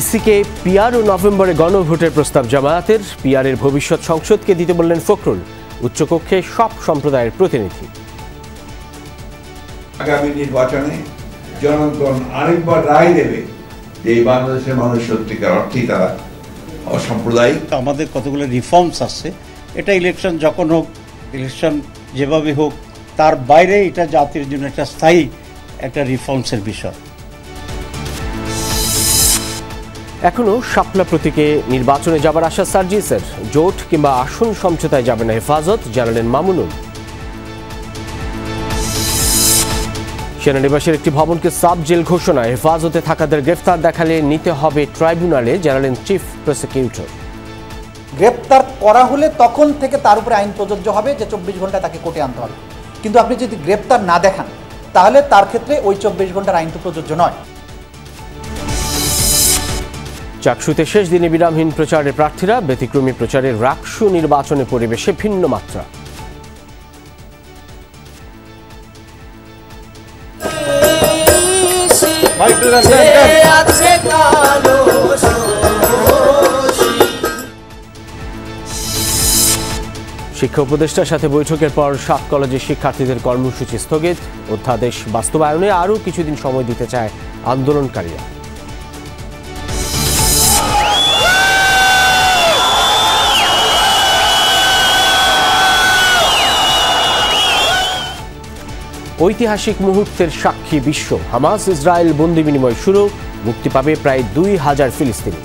ইসিকে PR ও নভেম্বরে গণভোটের প্রস্তাব জামায়াতের। পিআরের ভবিষ্যৎ সংসদকে দিতে বললেন ফখরুল। উচ্চকক্ষে সব সম্প্রদায়ের প্রতিনিধি। আগামী নির্বাচনে জনগণ আরেকবার রায় দেবে যে এই বাংলাদেশের মানুষ সত্যিকার অর্থেই তারা অসাম্প্রদায়িক। আমাদের কতগুলো রিফর্মস আছে, এটা ইলেকশন যখন হোক, ইলেকশন যেভাবে হোক, তার বাইরে এটা জাতির জন্য একটা স্থায়ী একটা রিফর্মসের বিষয়। এখনও শাপলা প্রতীকে নির্বাচনে যাবার আশা সার্জিসের। জোট কিংবা আসন সমঝোতায় যাবে না হেফাজত, জানালেন মামুনুল। সেনানিবাসের একটি ভবনকে সাব জেল ঘোষণা। হেফাজতে থাকাদের গ্রেফতার দেখালে নিতে হবে ট্রাইব্যুনালে, জানালেন চিফ প্রসিকিউটর। গ্রেপ্তার করা হলে তখন থেকে তার উপরে আইন প্রযোজ্য হবে যে 24 ঘন্টায় তাকে কোর্টে আনতে হবে। কিন্তু আপনি যদি গ্রেপ্তার না দেখান তাহলে তার ক্ষেত্রে ওই 24 ঘন্টার আইন তো প্রযোজ্য নয়। চাকসুতে শেষ দিনে বিরামহীন প্রচারের প্রার্থীরা। ব্যতিক্রমী প্রচারের রাকসু নির্বাচনের পরিবেশে ভিন্ন মাত্রা। শিক্ষা উপদেষ্টার সাথে বৈঠকের পর 7 কলেজের শিক্ষার্থীদের কর্মসূচি স্থগিত। অধ্যাদেশ বাস্তবায়নে আরও কিছুদিন সময় দিতে চায় আন্দোলনকারীরা। ঐতিহাসিক মুহূর্তের সাক্ষী বিশ্ব। হামাস ইসরায়েল বন্দি বিনিময় শুরু। মুক্তি পাবে প্রায় 2000 ফিলিস্তিনি।